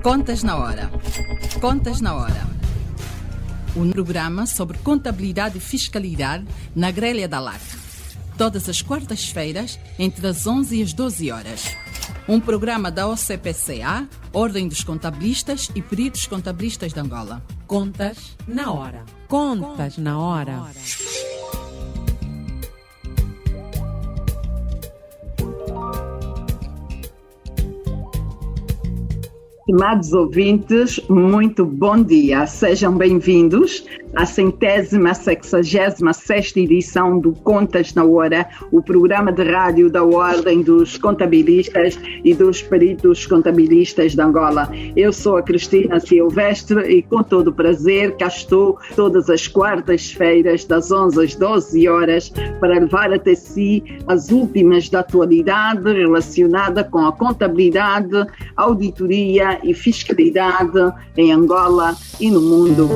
Contas na Hora. Contas na Hora. Um programa sobre contabilidade e fiscalidade na grelha da LAC. Todas as quartas-feiras, entre as 11 e as 12 horas. Um programa da OCPCA, Ordem dos Contabilistas e Peritos Contabilistas de Angola. Contas na Hora. Contas na Hora. Estimados ouvintes, muito bom dia. Sejam bem-vindos à 166ª edição do Contas na Hora, o programa de rádio da Ordem dos Contabilistas e dos Peritos Contabilistas de Angola. Eu sou a Cristina Silvestre e com todo o prazer cá estou todas as quartas-feiras das 11 às 12 horas para levar até si as últimas da atualidade relacionada com a contabilidade, auditoria e fiscalidade em Angola e no mundo.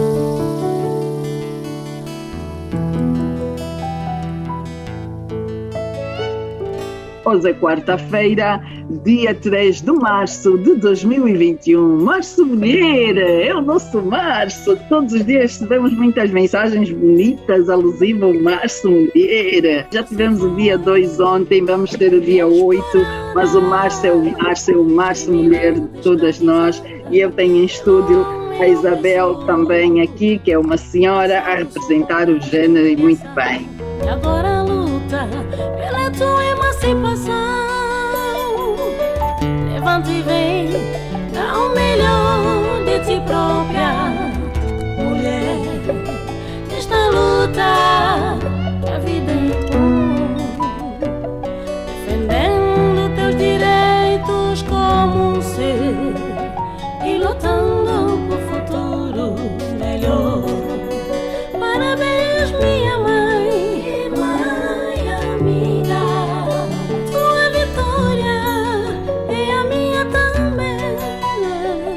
Hoje é quarta-feira, dia 3 de março de 2021. Março Mulher, é o nosso março. Todos os dias recebemos muitas mensagens bonitas alusivas ao Março Mulher. Já tivemos o dia 2 ontem, vamos ter o dia 8, mas o março é o Março Mulher de todas nós. E eu tenho em estúdio a Isabel também aqui, que é uma senhora a representar o género e muito bem. E agora a luta pela tua emancipação. Levanta e vem, dá o melhor de ti própria, mulher. Nesta luta que a vida impõe, defendendo teus direitos como um ser e lutando por futuro melhor. Parabéns, minha mãe.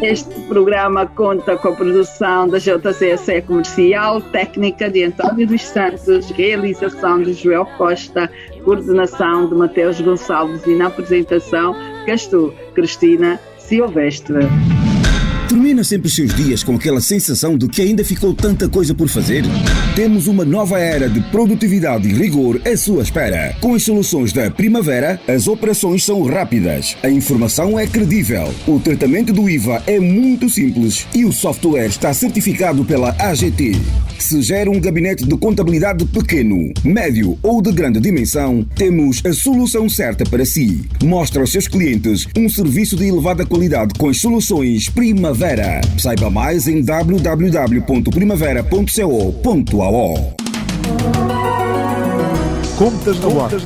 Este programa conta com a produção da JCSE Comercial, técnica de António dos Santos, realização de Joel Costa, coordenação de Mateus Gonçalves e na apresentação, cá estou, Cristina Silvestre. Termina sempre os seus dias com aquela sensação de que ainda ficou tanta coisa por fazer? Temos uma nova era de produtividade e rigor à sua espera. Com as soluções da Primavera, as operações são rápidas, a informação é credível, o tratamento do IVA é muito simples e o software está certificado pela AGT. Se gera um gabinete de contabilidade pequeno, médio ou de grande dimensão, temos a solução certa para si. Mostra aos seus clientes um serviço de elevada qualidade com as soluções Primavera. Saiba mais em www.primavera.co.ao. Contas na Hora.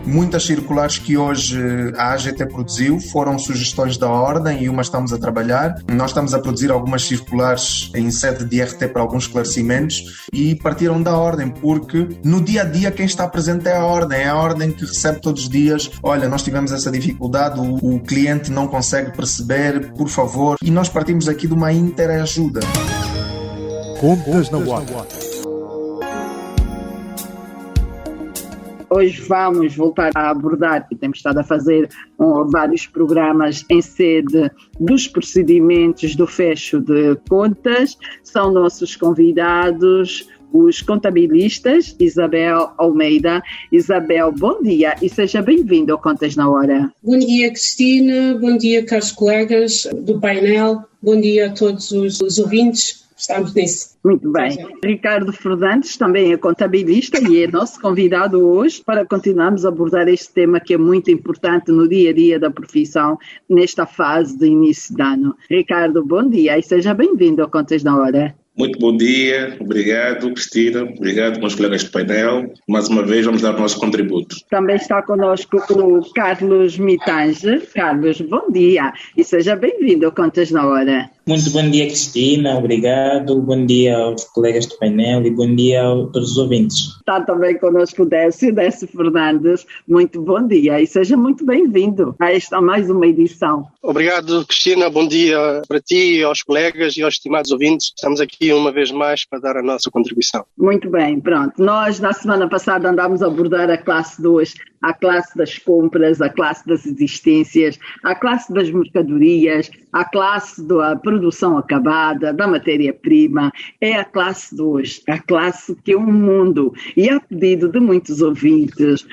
Muitas circulares que hoje a AGT produziu foram sugestões da Ordem e uma estamos a trabalhar. Nós estamos a produzir algumas circulares em sede de IRT para alguns esclarecimentos e partiram da Ordem, porque no dia a dia quem está presente é a Ordem que recebe todos os dias: olha, nós tivemos essa dificuldade, o cliente não consegue perceber, por favor. E nós partimos aqui de uma interajuda. Contas na Hora. Hoje vamos voltar a abordar, e temos estado a fazer vários programas em sede dos procedimentos do fecho de contas. São nossos convidados os contabilistas Isabel Almeida. Isabel, bom dia e seja bem-vindo ao Contas na Hora. Bom dia, Cristina. Bom dia, caros colegas do painel. Bom dia a todos os ouvintes. Estamos nisso. Muito bem. Ricardo Fernandes também é contabilista e é nosso convidado hoje para continuarmos a abordar este tema que é muito importante no dia a dia da profissão nesta fase de início de ano. Ricardo, bom dia e seja bem-vindo ao Contas na Hora. Muito bom dia, obrigado Cristina, obrigado meus colegas do painel. Mais uma vez vamos dar o nosso contributo. Também está connosco o Carlos Mitange. Carlos, bom dia e seja bem-vindo ao Contas na Hora. Muito bom dia, Cristina, obrigado. Bom dia aos colegas do painel e bom dia a todos os ouvintes. Está também connosco o Décio Fernandes. Muito bom dia e seja muito bem-vindo a mais uma edição. Obrigado, Cristina. Bom dia para ti, aos colegas e aos estimados ouvintes. Estamos aqui uma vez mais para dar a nossa contribuição. Muito bem, pronto. Nós, na semana passada, andámos a abordar a classe 2, a classe das compras, a classe das existências, a classe das mercadorias, a classe da produção acabada, da matéria-prima. É a classe 2, a classe que é um mundo. E a pedido de muitos ouvintes,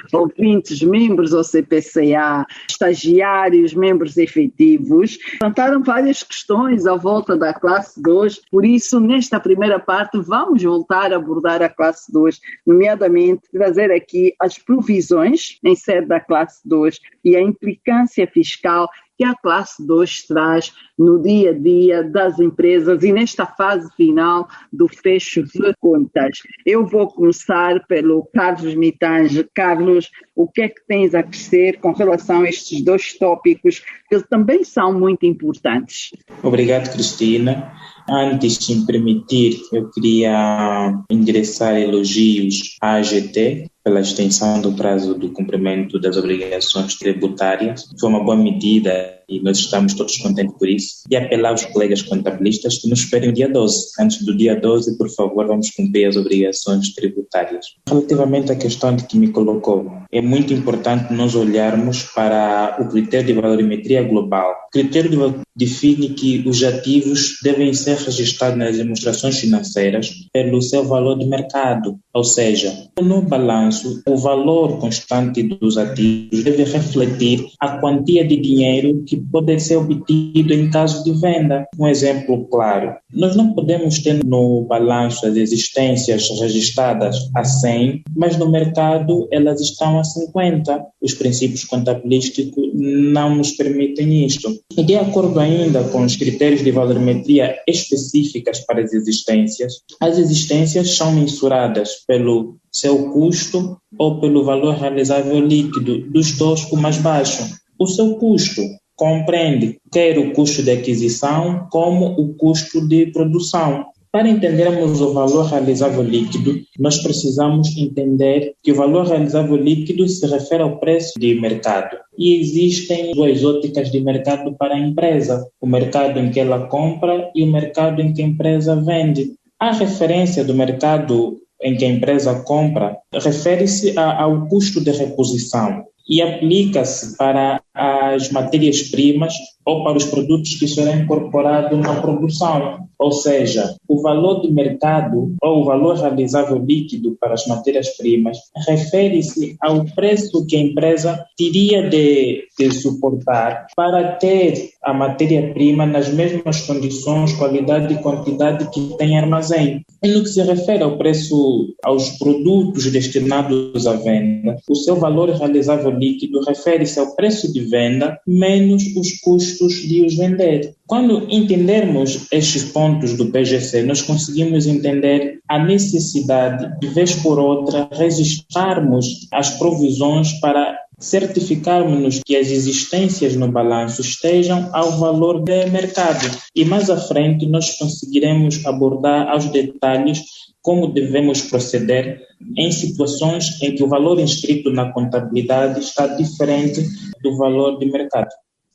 membros do CPCA, estagiários, membros efetivos, levantaram várias questões à volta da classe 2. Por isso, nesta primeira parte, vamos voltar a abordar a classe 2, nomeadamente trazer aqui as provisões em sede da classe 2 e a implicância fiscal que a classe 2 traz no dia a dia das empresas e nesta fase final do fecho de contas. Eu vou começar pelo Carlos Mitange. Carlos, o que é que tens a crescer com relação a estes dois tópicos que também são muito importantes? Obrigado, Cristina. Antes de me permitir, eu queria endereçar elogios à AGT pela extensão do prazo do cumprimento das obrigações tributárias. Foi uma boa medida e nós estamos todos contentes por isso. E apelar aos colegas contabilistas que nos esperem o dia 12. Antes do dia 12, por favor, vamos cumprir as obrigações tributárias. Relativamente à questão que me colocou, é muito importante nós olharmos para o critério de valorimetria global. O critério define que os ativos devem ser registrados nas demonstrações financeiras pelo seu valor de mercado, ou seja, no balanço, o valor constante dos ativos deve refletir a quantia de dinheiro que pode ser obtido em caso de venda. Um exemplo claro, nós não podemos ter no balanço as existências registradas a 100, mas no mercado elas estão a 50. Os princípios contabilísticos não nos permitem isto. E de acordo ainda com os critérios de valorimetria específicas para as existências são mensuradas pelo seu custo ou pelo valor realizável líquido, dos dois o mais baixo. O seu custo compreende quer o custo de aquisição como o custo de produção. Para entendermos o valor realizável líquido, nós precisamos entender que o valor realizável líquido se refere ao preço de mercado. E existem duas óticas de mercado para a empresa: o mercado em que ela compra e o mercado em que a empresa vende. A referência do mercado em que a empresa compra refere-se ao custo de reposição e aplica-se para as matérias-primas ou para os produtos que serão incorporados na produção. Ou seja, o valor de mercado ou o valor realizável líquido para as matérias-primas refere-se ao preço que a empresa teria de suportar para ter a matéria-prima nas mesmas condições, qualidade e quantidade que tem em armazém. E no que se refere ao preço aos produtos destinados à venda, o seu valor realizável líquido refere-se ao preço de venda menos os custos de os vender. Quando entendermos estes pontos do PGC, nós conseguimos entender a necessidade de, vez por outra, registrarmos as provisões para certificarmos que as existências no balanço estejam ao valor de mercado. E mais à frente nós conseguiremos abordar aos detalhes como devemos proceder em situações em que o valor inscrito na contabilidade está diferente do valor de mercado.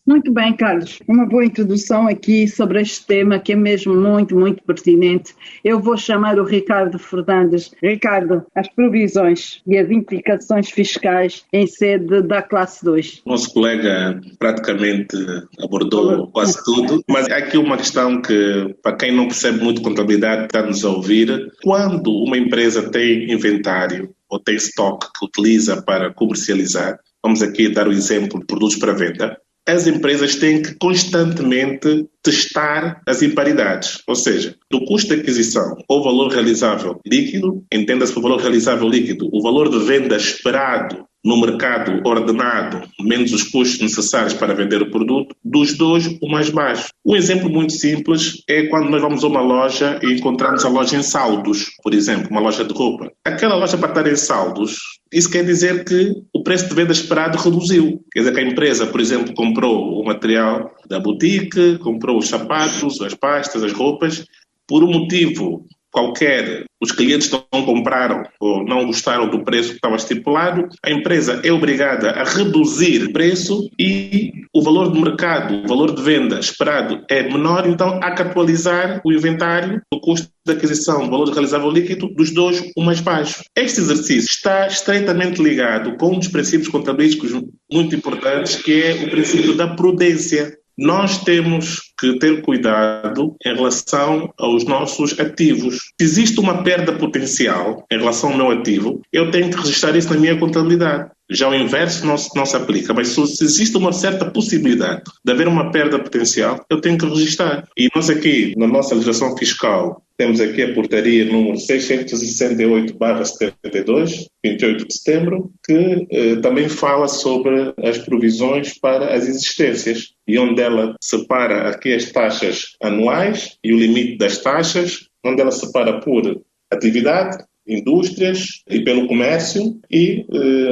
Muito bem, Carlos. Uma boa introdução aqui sobre este tema que é mesmo muito, muito pertinente. Eu vou chamar o Ricardo Fernandes. Ricardo, as provisões e as implicações fiscais em sede da classe 2. Nosso colega praticamente abordou quase tudo, mas há aqui uma questão que, para quem não percebe muito contabilidade, está nos a ouvir. Quando uma empresa tem inventário ou tem estoque que utiliza para comercializar, vamos aqui dar o exemplo de produtos para venda, as empresas têm que constantemente testar as imparidades, ou seja, do custo de aquisição ou valor realizável líquido, entenda-se por valor realizável líquido, o valor de venda esperado no mercado ordenado, menos os custos necessários para vender o produto, dos dois o mais baixo. Um exemplo muito simples é quando nós vamos a uma loja e encontramos a loja em saldos, por exemplo, uma loja de roupa. Aquela loja para estar em saldos, isso quer dizer que o preço de venda esperado reduziu. Quer dizer que a empresa, por exemplo, comprou o material da boutique, comprou os sapatos, as pastas, as roupas, por um motivo qualquer, os clientes não compraram ou não gostaram do preço que estava estipulado, a empresa é obrigada a reduzir o preço e o valor de mercado, o valor de venda esperado é menor, então há que atualizar o inventário, o custo de aquisição, o valor de realizável líquido, dos dois o mais baixo. Este exercício está estreitamente ligado com um dos princípios contabilísticos muito importantes, que é o princípio da prudência. Nós temos que ter cuidado em relação aos nossos ativos. Se existe uma perda potencial em relação ao meu ativo, eu tenho que registrar isso na minha contabilidade. Já o inverso não se aplica, mas se existe uma certa possibilidade de haver uma perda potencial, eu tenho que registrar. E nós aqui, na nossa legislação fiscal, temos aqui a portaria número 668/72, 28 de setembro, que também fala sobre as provisões para as existências, e onde ela separa aqui as taxas anuais e o limite das taxas, onde ela separa por atividade, indústrias e pelo comércio, e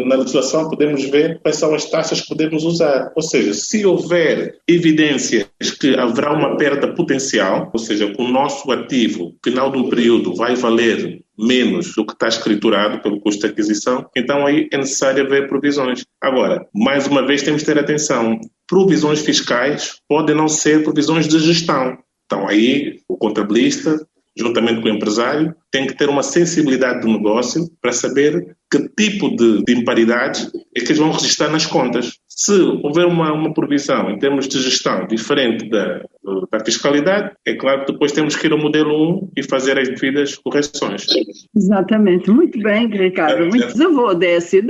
na legislação podemos ver quais são as taxas que podemos usar. Ou seja, se houver evidências que haverá uma perda potencial, ou seja, que o nosso ativo, no final de um período, vai valer menos do que está escriturado pelo custo de aquisição, então aí é necessário haver provisões. Agora, mais uma vez temos que ter atenção, provisões fiscais podem não ser provisões de gestão. Então aí o contabilista, juntamente com o empresário, tem que ter uma sensibilidade do negócio para saber que tipo de imparidades é que eles vão registrar nas contas. Se houver uma provisão em termos de gestão diferente da fiscalidade, é claro que depois temos que ir ao modelo 1 e fazer as devidas correções. Exatamente. Muito bem, Ricardo. Muito bom, Décio.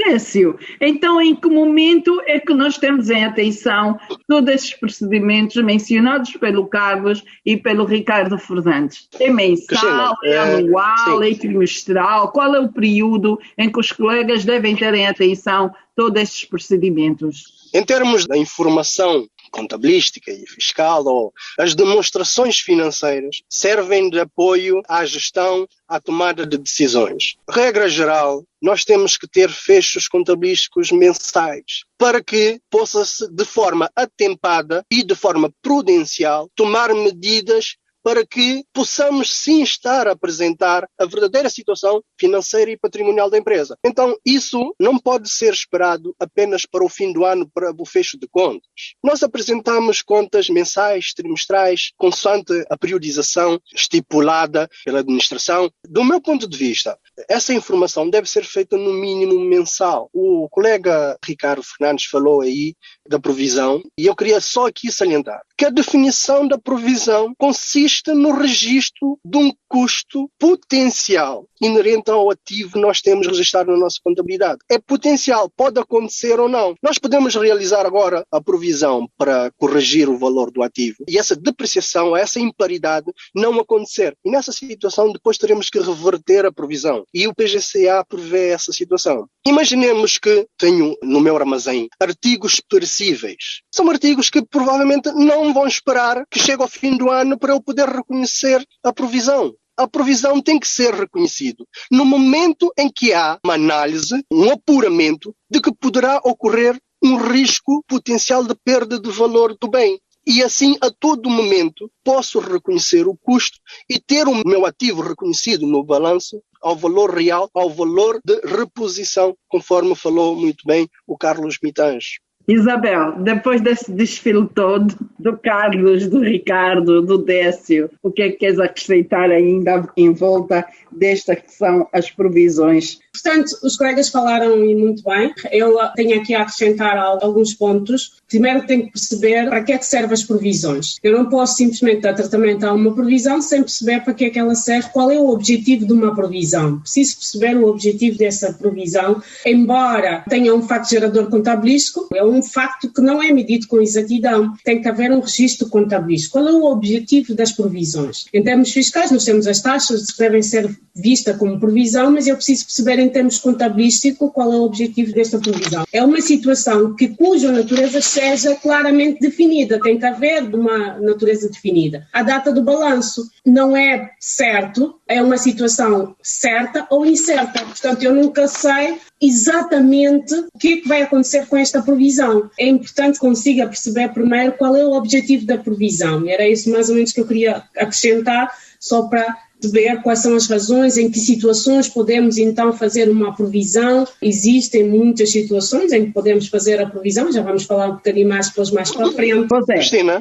Então, em que momento é que nós temos em atenção todos esses procedimentos mencionados pelo Carlos e pelo Ricardo Fernandes? É mensal, é anual, é trimestral? Qual é o período em que os colegas devem ter em atenção todos esses procedimentos? Em termos da informação contabilística e fiscal, ou as demonstrações financeiras servem de apoio à gestão, à tomada de decisões. Regra geral, nós temos que ter fechos contabilísticos mensais para que possa-se, de forma atempada e de forma prudencial, tomar medidas para que possamos sim estar a apresentar a verdadeira situação financeira e patrimonial da empresa. Então, isso não pode ser esperado apenas para o fim do ano, para o fecho de contas. Nós apresentamos contas mensais, trimestrais, consoante a periodização estipulada pela administração. Do meu ponto de vista, essa informação deve ser feita no mínimo mensal. O colega Ricardo Fernandes falou aí da provisão, e eu queria só aqui salientar que a definição da provisão consiste no registro de um custo potencial inerente ao ativo que nós temos registrado na nossa contabilidade. É potencial, pode acontecer ou não. Nós podemos realizar agora a provisão para corrigir o valor do ativo e essa depreciação, essa imparidade não acontecer. E nessa situação depois teremos que reverter a provisão. E o PGCA prevê essa situação. Imaginemos que tenho no meu armazém artigos perecíveis. São artigos que provavelmente não vão esperar que chegue ao fim do ano para eu poder reconhecer a provisão. A provisão tem que ser reconhecida no momento em que há uma análise, um apuramento de que poderá ocorrer um risco potencial de perda de valor do bem. E assim, a todo momento, posso reconhecer o custo e ter o meu ativo reconhecido no balanço ao valor real, ao valor de reposição, conforme falou muito bem o Carlos Mitange. Isabel, depois desse desfile todo do Carlos, do Ricardo, do Décio, o que é que queres acrescentar ainda em volta desta que são as provisões? Portanto, os colegas falaram e muito bem. Eu tenho aqui a acrescentar alguns pontos. Primeiro tenho que perceber para que é que servem as provisões. Eu não posso simplesmente dar tratamento a uma provisão sem perceber para que é que ela serve, qual é o objetivo de uma provisão. Preciso perceber o objetivo dessa provisão, embora tenha um facto gerador contabilístico, é um facto que não é medido com exatidão. Tem que haver um registro contabilístico. Qual é o objetivo das provisões? Em termos fiscais, nós temos as taxas que devem ser vistas como provisão, mas eu preciso perceber em termos contabilísticos qual é o objetivo desta provisão. É uma situação cuja natureza seja claramente definida, tem que haver uma natureza definida. A data do balanço não é certo, é uma situação certa ou incerta. Portanto, eu nunca sei exatamente o que é que vai acontecer com esta provisão. É importante que consiga perceber primeiro qual é o objetivo da provisão. E era isso mais ou menos que eu queria acrescentar, só para ver quais são as razões, em que situações podemos então fazer uma provisão. Existem muitas situações em que podemos fazer a provisão, já vamos falar um bocadinho mais depois mais para frente. Cristina?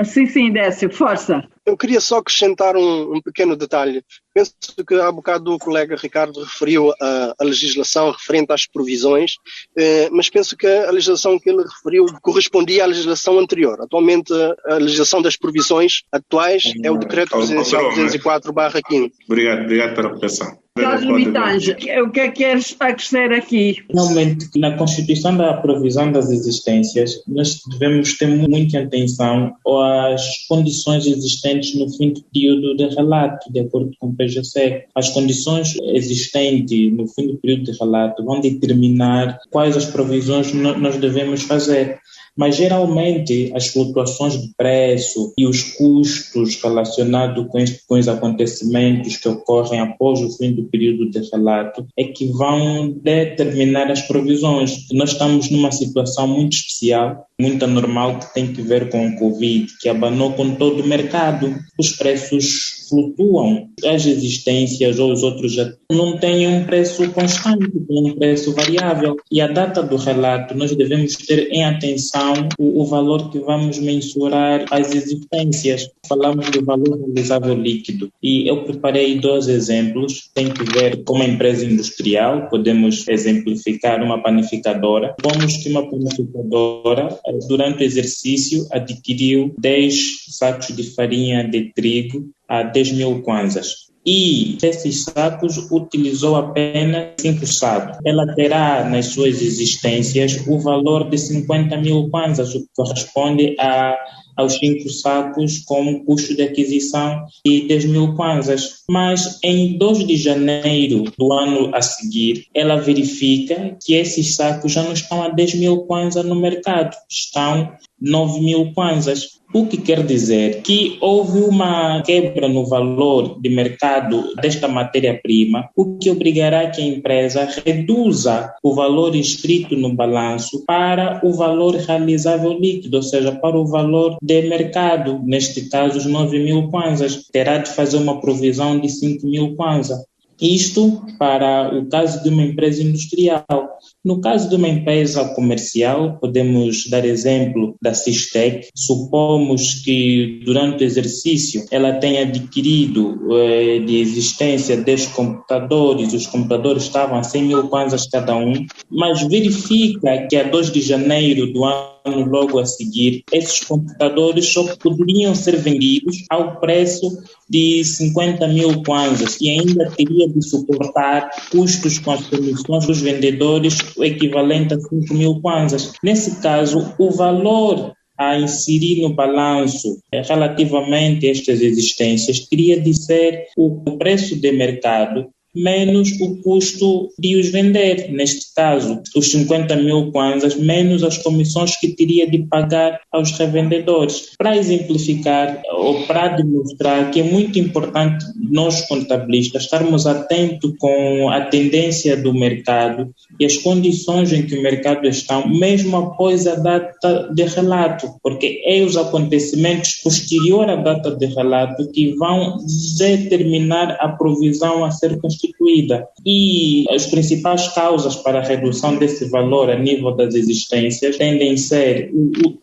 Sim, Décio, força. Eu queria só acrescentar um pequeno detalhe. Penso que há bocado o colega Ricardo referiu a legislação referente às provisões, mas penso que a legislação que ele referiu correspondia à legislação anterior. Atualmente, a legislação das provisões atuais é o Decreto Presidencial 204/15. Obrigado pela correção. Carlos Mitange, o que é que queres acrescer aqui? Finalmente, na constituição da provisão das existências, nós devemos ter muita atenção às condições existentes no fim do período de relato, de acordo com o PGC. As condições existentes no fim do período de relato vão determinar quais as provisões nós devemos fazer. Mas, geralmente, as flutuações de preço e os custos relacionados com os acontecimentos que ocorrem após o fim do período de relato é que vão determinar as provisões. Nós estamos numa situação muito especial, muito anormal, que tem que ver com o Covid, que abanou com todo o mercado. Os preços flutuam. As existências ou os outros já não têm um preço constante, têm um preço variável. E a data do relato, nós devemos ter em atenção o valor que vamos mensurar as existências. Falamos do valor realizável líquido. E eu preparei 2 exemplos. Tem que ver com uma empresa industrial. Podemos exemplificar uma panificadora. Vamos que uma panificadora, durante o exercício, adquiriu 10 sacos de farinha de trigo a 10 mil kwanzas. E desses sacos utilizou apenas 5 sacos. Ela terá nas suas existências o valor de 50 mil kwanzas, o que corresponde aos 5 sacos com um custo de aquisição de 10 mil kwanzas. Mas em 2 de janeiro do ano a seguir, ela verifica que esses sacos já não estão a 10 mil kwanzas no mercado, estão 9 mil kwanzas. O que quer dizer que houve uma quebra no valor de mercado desta matéria-prima, o que obrigará que a empresa reduza o valor inscrito no balanço para o valor realizável líquido, ou seja, para o valor de mercado, neste caso os 9 mil kwanzas. Terá de fazer uma provisão de 5 mil kwanzas. Isto para o caso de uma empresa industrial. No caso de uma empresa comercial, podemos dar exemplo da Sistec. Supomos que durante o exercício ela tenha adquirido de existência 10 computadores, os computadores estavam a 100 mil kwanzas cada um, mas verifica que a 2 de janeiro do ano logo a seguir, esses computadores só poderiam ser vendidos ao preço de 50 mil kwanzas e ainda teria de suportar custos com as comissões dos vendedores, o equivalente a 5 mil kwanzas. Nesse caso, o valor a inserir no balanço relativamente a estas existências teria de ser o preço de mercado menos o custo de os vender. Neste caso, os 50 mil kwanzas menos as comissões que teria de pagar aos revendedores. Para exemplificar ou para demonstrar que é muito importante nós contabilistas estarmos atentos com a tendência do mercado e as condições em que o mercado está, mesmo após a data de relato, porque é os acontecimentos posteriores à data de relato que vão determinar a provisão a ser constituída. E as principais causas para a redução desse valor a nível das existências tendem a ser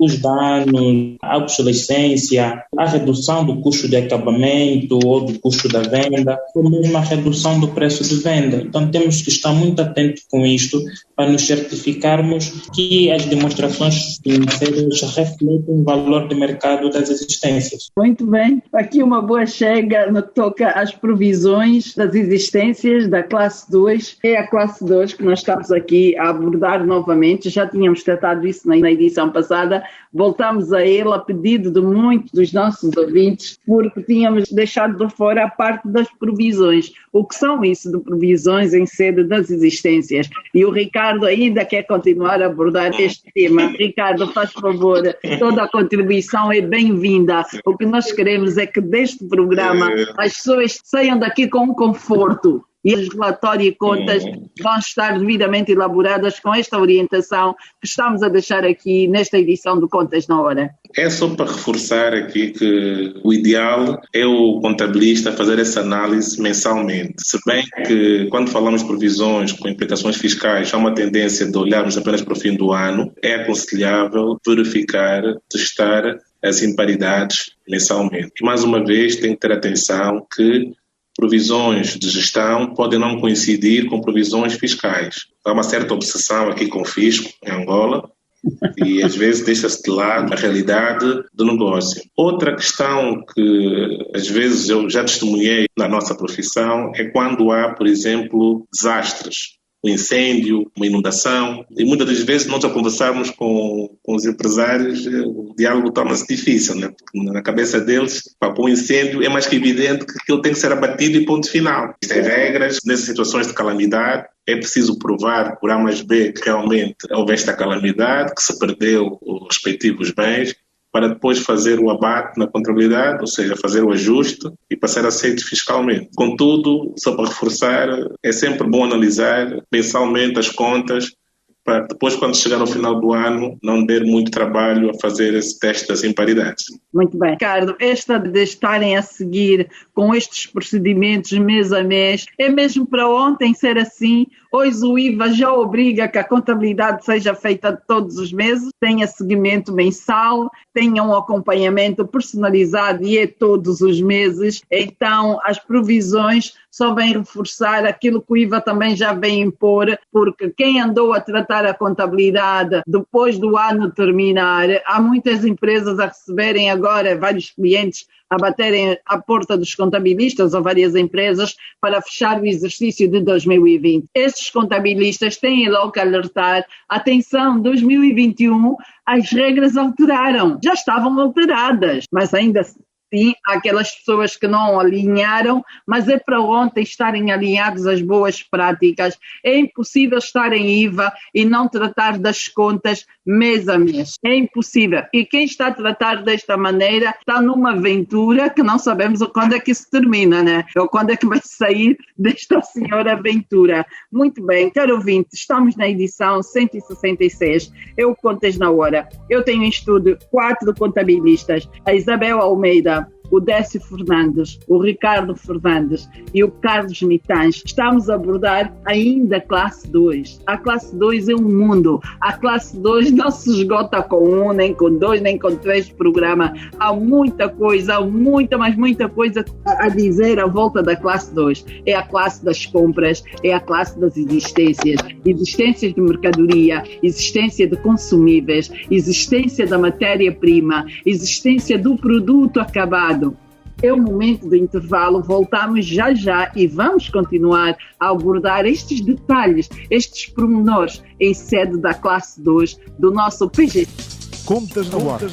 os danos, a obsolescência, a redução do custo de acabamento ou do custo da venda, ou mesmo a redução do preço de venda. Então temos que estar muito atentos com isto para nos certificarmos que as demonstrações financeiras refletem o valor de mercado das existências. Muito bem. Aqui uma boa chega no que toca às provisões das existências. existências da classe 2. É a classe 2 que nós estamos aqui a abordar novamente. Já tínhamos tratado isso na edição passada. Voltamos a ele a pedido de muitos dos nossos ouvintes, porque tínhamos deixado de fora a parte das provisões. O que são isso de provisões em sede das existências? E o Ricardo ainda quer continuar a abordar este tema. Ricardo, faz favor, toda a contribuição é bem-vinda. O que nós queremos é que deste programa as pessoas saiam daqui com um conforto. E os relatórios e contas vão estar devidamente elaboradas com esta orientação que estamos a deixar aqui nesta edição do Contas na Hora. É só para reforçar aqui que o ideal é o contabilista fazer essa análise mensalmente. Se bem que quando falamos de provisões com implicações fiscais, há uma tendência de olharmos apenas para o fim do ano, é aconselhável verificar, testar as imparidades mensalmente. E mais uma vez tem que ter atenção que provisões de gestão podem não coincidir com provisões fiscais. Há uma certa obsessão aqui com o fisco em Angola e às vezes deixa-se de lado a realidade do negócio. Outra questão que às vezes eu já testemunhei na nossa profissão é quando há, por exemplo, desastres. Um incêndio, uma inundação, e muitas das vezes nós a conversarmos com os empresários, o diálogo torna-se difícil, né? Porque na cabeça deles, para um incêndio é mais que evidente que aquilo tem que ser abatido e ponto final. Existem regras, nessas situações de calamidade, é preciso provar por A mais B que realmente houve esta calamidade, que se perdeu os respectivos bens, para depois fazer o abate na contabilidade, ou seja, fazer o ajuste e passar aceito fiscalmente. Contudo, só para reforçar, é sempre bom analisar mensalmente as contas, para depois, quando chegar ao final do ano, não ter muito trabalho a fazer esse teste das imparidades. Muito bem. Ricardo, esta de estarem a seguir com estes procedimentos mês a mês, é mesmo para ontem ser assim? Hoje o IVA já obriga que a contabilidade seja feita todos os meses, tenha seguimento mensal, tenha um acompanhamento personalizado e é todos os meses. Então, as provisões só vêm reforçar aquilo que o IVA também já vem impor, porque quem andou a tratar a contabilidade depois do ano terminar, há muitas empresas a receberem agora vários clientes a baterem à porta dos contabilistas ou várias empresas para fechar o exercício de 2020. Estes contabilistas têm logo que alertar, atenção, 2021 as regras alteraram, já estavam alteradas, mas ainda sim, há aquelas pessoas que não alinharam, mas é para ontem estarem alinhados às boas práticas. É impossível estar em IVA e não tratar das contas mês a mês. É impossível. E quem está a tratar desta maneira está numa aventura que não sabemos quando é que isso termina, né? Ou quando é que vai sair desta senhora aventura. Muito bem, caro ouvinte, estamos na edição 166. Eu Contas na Hora. Eu tenho em estúdio 4 contabilistas. A Isabel Almeida, o Décio Fernandes, o Ricardo Fernandes e o Carlos Mitães. Estamos a abordar ainda a classe 2. A classe 2 é um mundo. A classe 2 não se esgota com 1, nem com 2, nem com 3 programas. Há muita coisa, mas muita coisa a dizer à volta da classe 2. É a classe das compras, é a classe das existências. Existências de mercadoria, existência de consumíveis, existência da matéria-prima, existência do produto acabado. É o momento do intervalo, voltamos já e vamos continuar a abordar estes detalhes, estes pormenores em sede da classe 2 do nosso PG. Contas na Hora,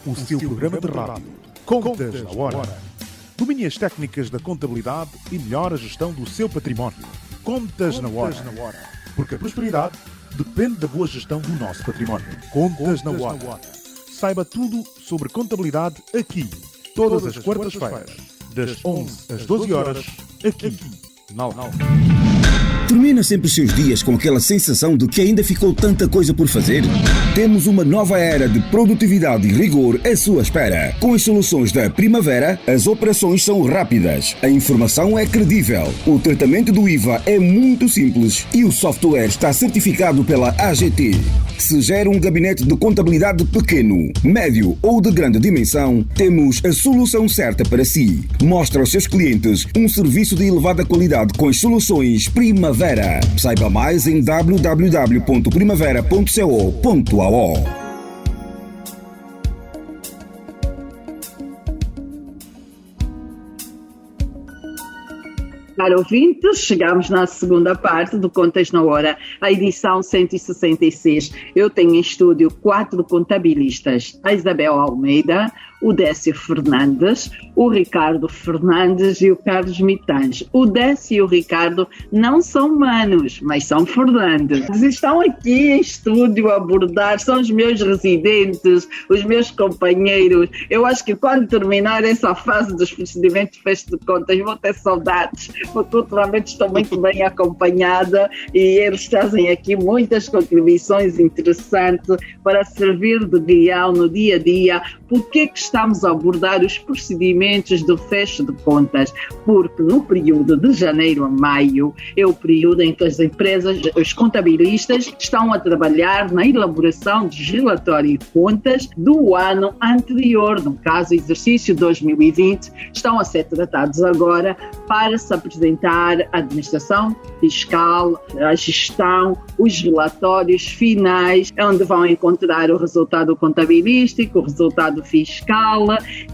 o seu programa de rádio. Contas na Hora. Domine as técnicas da contabilidade e melhore a gestão do seu património. Contas na Hora. Porque a prosperidade depende da boa gestão do nosso património. Contas na Hora. Saiba tudo sobre contabilidade aqui. Todas as quartas-feiras, das 11 às 12 horas, aqui, na Hora. Termina sempre os seus dias com aquela sensação de que ainda ficou tanta coisa por fazer? Temos uma nova era de produtividade e rigor à sua espera. Com as soluções da Primavera, as operações são rápidas, a informação é credível, o tratamento do IVA é muito simples e o software está certificado pela AGT. Se gera um gabinete de contabilidade pequeno, médio ou de grande dimensão, temos a solução certa para si. Mostra aos seus clientes um serviço de elevada qualidade com as soluções Primavera. Saiba mais em www.primavera.co.ao. Caro ouvintes, chegamos na segunda parte do Contas na Hora, a edição 166. Eu tenho em estúdio 4 contabilistas, a Isabel Almeida, o Décio Fernandes, o Ricardo Fernandes e o Carlos Mitães. O Décio e o Ricardo não são humanos, mas são Fernandes. Eles estão aqui em estúdio a abordar, são os meus residentes, os meus companheiros. Eu acho que quando terminar essa fase dos procedimentos de fecho de contas, vou ter saudades, porque ultimamente estou muito bem acompanhada e eles trazem aqui muitas contribuições interessantes para servir de guião no dia a dia. Por que estamos a abordar os procedimentos do fecho de contas? Porque no período de janeiro a maio é o período em que as empresas, os contabilistas, estão a trabalhar na elaboração dos relatórios de contas do ano anterior, no caso exercício 2020, estão a ser tratados agora para se apresentar a administração fiscal, a gestão, os relatórios finais, onde vão encontrar o resultado contabilístico, o resultado fiscal,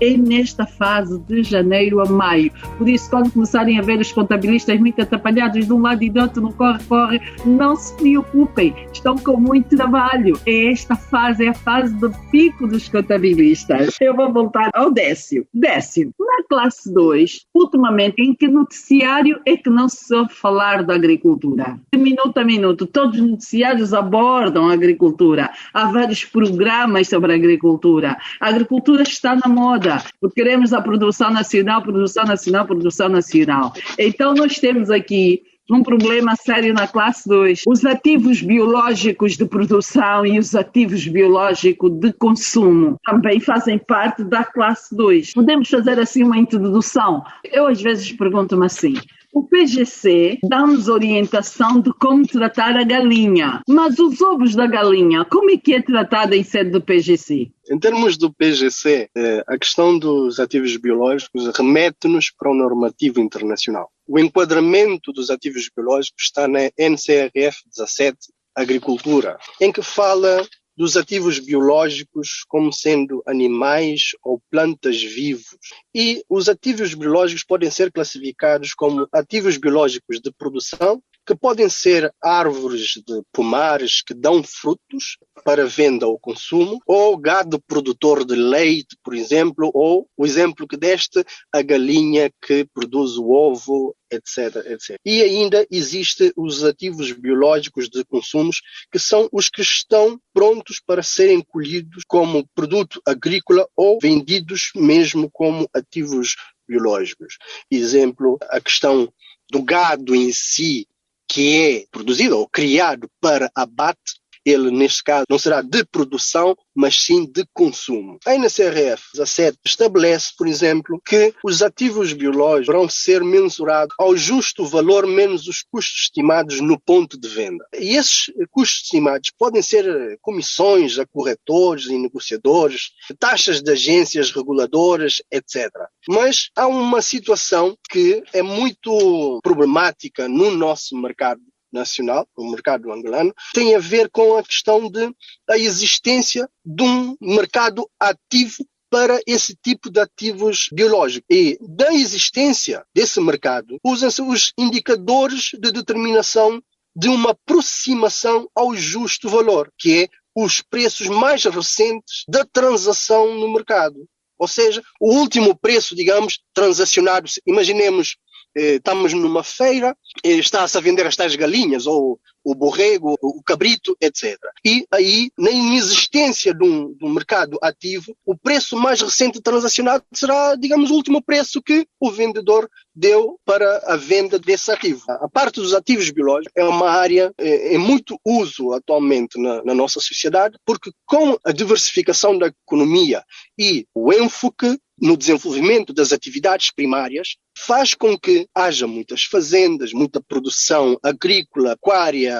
é nesta fase de janeiro a maio. Por isso, quando começarem a ver os contabilistas muito atrapalhados de um lado e do outro, no corre-corre, não se preocupem, estão com muito trabalho. É esta fase, é a fase do pico dos contabilistas. Eu vou voltar ao Décio. Décio, na classe 2, ultimamente, em que noticiário é que não se ouve falar da agricultura? De minuto a minuto, todos os noticiários abordam a agricultura. Há vários programas sobre a agricultura. A agricultura está na moda, porque queremos a produção nacional, produção nacional, produção nacional. Então nós temos aqui um problema sério na classe 2. Os ativos biológicos de produção e os ativos biológicos de consumo também fazem parte da classe 2. Podemos fazer assim uma introdução? Eu às vezes pergunto-me assim, o PGC dá-nos orientação de como tratar a galinha, mas os ovos da galinha, como é que é tratado em sede do PGC? Em termos do PGC, a questão dos ativos biológicos remete-nos para o normativo internacional. O enquadramento dos ativos biológicos está na NCRF 17, Agricultura, em que fala dos ativos biológicos como sendo animais ou plantas vivos. E os ativos biológicos podem ser classificados como ativos biológicos de produção, que podem ser árvores de pomares que dão frutos para venda ou consumo, ou gado produtor de leite, por exemplo, ou o exemplo que deste, a galinha que produz o ovo, etc, etc. E ainda existem os ativos biológicos de consumos, que são os que estão prontos para serem colhidos como produto agrícola ou vendidos mesmo como ativos biológicos. Exemplo, a questão do gado em si, que é produzido ou criado para abate, ele, neste caso, não será de produção, mas sim de consumo. A NCRF 17 estabelece, por exemplo, que os ativos biológicos deverão ser mensurados ao justo valor menos os custos estimados no ponto de venda. E esses custos estimados podem ser comissões a corretores e negociadores, taxas de agências reguladoras, etc. Mas há uma situação que é muito problemática no nosso mercado nacional, o mercado angolano, tem a ver com a questão da existência de um mercado ativo para esse tipo de ativos biológicos. E da existência desse mercado, usam-se os indicadores de determinação de uma aproximação ao justo valor, que é os preços mais recentes da transação no mercado. Ou seja, o último preço, digamos, transacionado. Imaginemos, estamos numa feira, está-se a vender as tais galinhas, ou o borrego, o cabrito, etc. E aí, na inexistência de um mercado ativo, o preço mais recente transacionado será, digamos, o último preço que o vendedor deu para a venda desse ativo. A parte dos ativos biológicos é uma área em muito uso atualmente na nossa sociedade, porque com a diversificação da economia e o enfoque no desenvolvimento das atividades primárias, faz com que haja muitas fazendas, muita produção agrícola, aquária,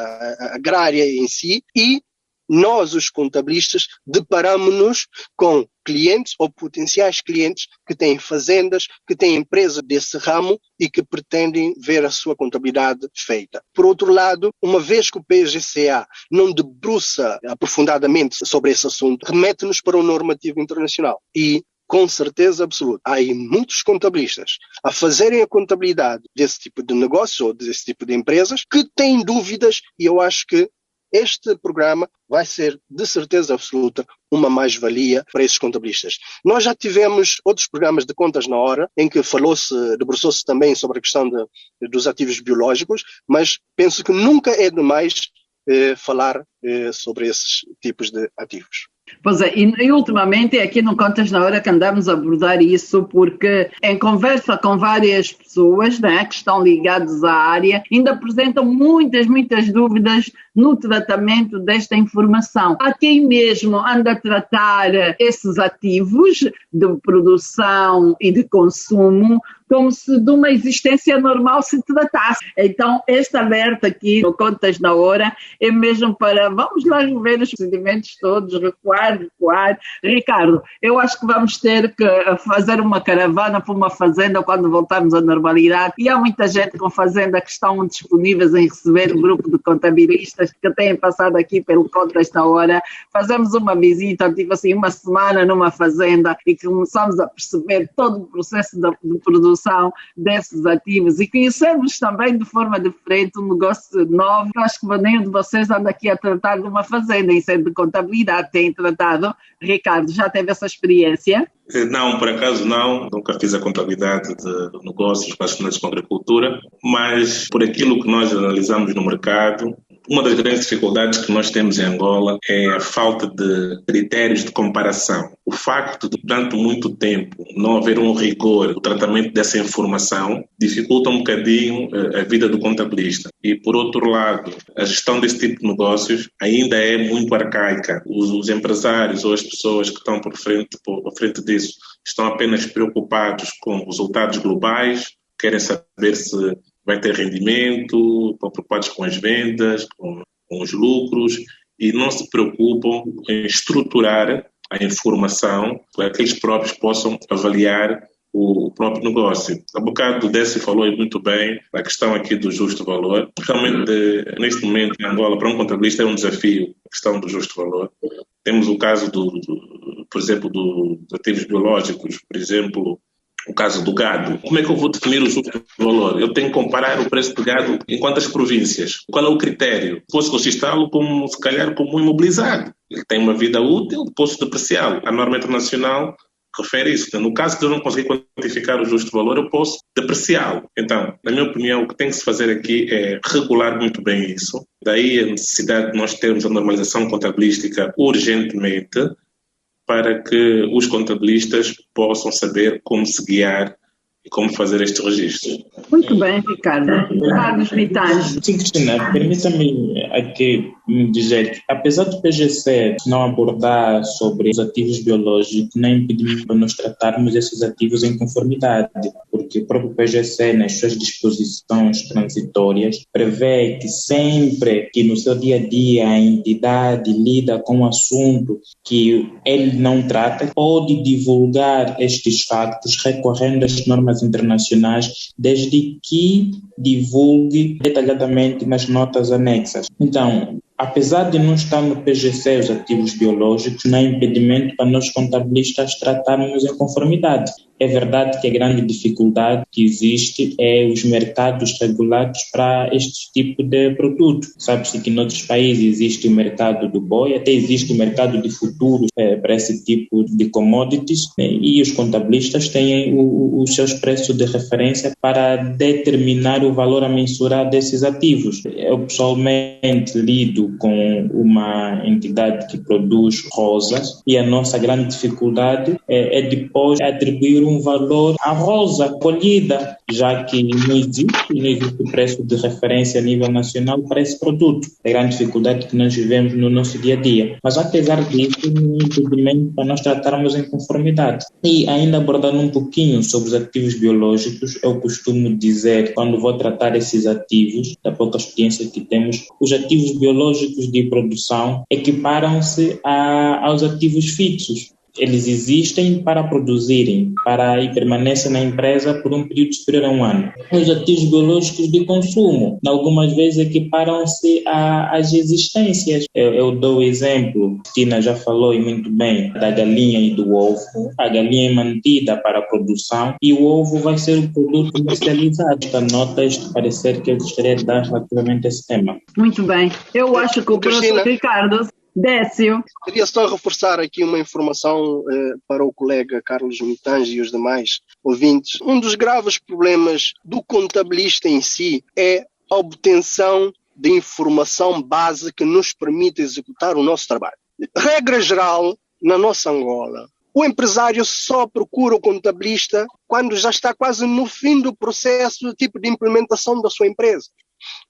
agrária em si, e nós, os contabilistas, deparamos-nos com clientes ou potenciais clientes que têm fazendas, que têm empresas desse ramo e que pretendem ver a sua contabilidade feita. Por outro lado, uma vez que o PGCA não debruça aprofundadamente sobre esse assunto, remete-nos para o normativo internacional. E com certeza absoluta. Há aí muitos contabilistas a fazerem a contabilidade desse tipo de negócios ou desse tipo de empresas que têm dúvidas, e eu acho que este programa vai ser, de certeza absoluta, uma mais-valia para esses contabilistas. Nós já tivemos outros programas de contas na hora, em que debruçou-se também sobre a questão dos ativos biológicos, mas penso que nunca é demais falar sobre esses tipos de ativos. Pois é, e ultimamente aqui no Contas na Hora que andamos a abordar isso, porque em conversa com várias pessoas, né, que estão ligadas à área, ainda apresentam muitas dúvidas no tratamento desta informação. Há quem mesmo anda a tratar esses ativos de produção e de consumo como se de uma existência normal se tratasse. Então, este alerta aqui no Contas na Hora é mesmo para, vamos lá ver os procedimentos todos, recuar. Ricardo, eu acho que vamos ter que fazer uma caravana para uma fazenda quando voltarmos à normalidade, e há muita gente com fazenda que estão disponíveis em receber o grupo de contabilistas que têm passado aqui pelo Contas na Hora. Fazemos uma visita, tipo assim, uma semana numa fazenda e começamos a perceber todo o processo de produção desses ativos e conhecermos também de forma diferente um negócio novo. Eu acho que nenhum de vocês anda aqui a tratar de uma fazenda em sede de contabilidade. Tem tratado. Ricardo, já teve essa experiência? Não, por acaso não. Nunca fiz a contabilidade de negócios relacionados com a agricultura, mas por aquilo que nós analisamos no mercado, uma das grandes dificuldades que nós temos em Angola é a falta de critérios de comparação. O facto de, durante muito tempo, não haver um rigor no tratamento dessa informação dificulta um bocadinho a vida do contabilista. E, por outro lado, a gestão desse tipo de negócios ainda é muito arcaica. Os empresários ou as pessoas que estão por frente disso estão apenas preocupados com resultados globais, querem saber se vai ter rendimento, estão preocupados com as vendas, com os lucros, e não se preocupam em estruturar a informação para que eles próprios possam avaliar o próprio negócio. Há bocado o Décio falou muito bem da questão aqui do justo valor. Realmente, neste momento, em Angola, para um contabilista é um desafio a questão do justo valor. Temos o caso, por exemplo, dos ativos biológicos, por exemplo, o caso do gado. Como é que eu vou definir o justo valor? Eu tenho que comparar o preço do gado em quantas províncias. Qual é o critério? Posso considerá-lo como, se calhar, como imobilizado. Ele tem uma vida útil, posso depreciá-lo. A norma internacional refere isso. No caso de eu não conseguir quantificar o justo valor, eu posso depreciá-lo. Então, na minha opinião, o que tem que se fazer aqui é regular muito bem isso. Daí a necessidade de nós termos a normalização contabilística urgentemente, para que os contabilistas possam saber como se guiar e como fazer estes registros. Muito bem, Ricardo. Carlos Vitales. Sim, Cristina, permita-me aqui me dizer que, apesar do PGC não abordar sobre os ativos biológicos, não impede para nós tratarmos esses ativos em conformidade, porque o próprio PGC, nas suas disposições transitórias, prevê que sempre que no seu dia a dia a entidade lida com um assunto que ele não trata, pode divulgar estes factos recorrendo às normas internacionais, desde que divulgue detalhadamente nas notas anexas. Então, apesar de não estar no PGC os ativos biológicos, não há impedimento para nós contabilistas tratarmos em conformidade. É verdade que a grande dificuldade que existe é os mercados regulados para este tipo de produto. Sabe-se que em outros países existe o mercado do boi, até existe o mercado de futuros para esse tipo de commodities, e os contabilistas têm os seus preços de referência para determinar o valor a mensurar desses ativos. Eu pessoalmente lido com uma entidade que produz rosas e a nossa grande dificuldade é depois atribuir um valor à rosa colhida, já que não existe o preço de referência a nível nacional para esse produto. É a grande dificuldade que nós vivemos no nosso dia a dia. Mas apesar disso, não é impedimento para nós tratarmos em conformidade. E ainda abordando um pouquinho sobre os ativos biológicos, eu costumo dizer, quando vou tratar esses ativos, da pouca experiência que temos, os ativos biológicos de produção equiparam-se aos ativos fixos. Eles existem para produzirem, e permanecem na empresa por um período superior a um ano. Os ativos biológicos de consumo, algumas vezes equiparam-se às existências. Eu dou o exemplo, a Tina já falou e muito bem, da galinha e do ovo. A galinha é mantida para a produção e o ovo vai ser o produto comercializado. Esta nota, este parecer que eu gostaria de dar relativamente a esse tema. Muito bem. Eu acho que o professor Ricardo Décio. Queria só reforçar aqui uma informação para o colega Carlos Mitange e os demais ouvintes. Um dos graves problemas do contabilista em si é a obtenção de informação base que nos permite executar o nosso trabalho. Regra geral, na nossa Angola, o empresário só procura o contabilista quando já está quase no fim do processo de implementação da sua empresa.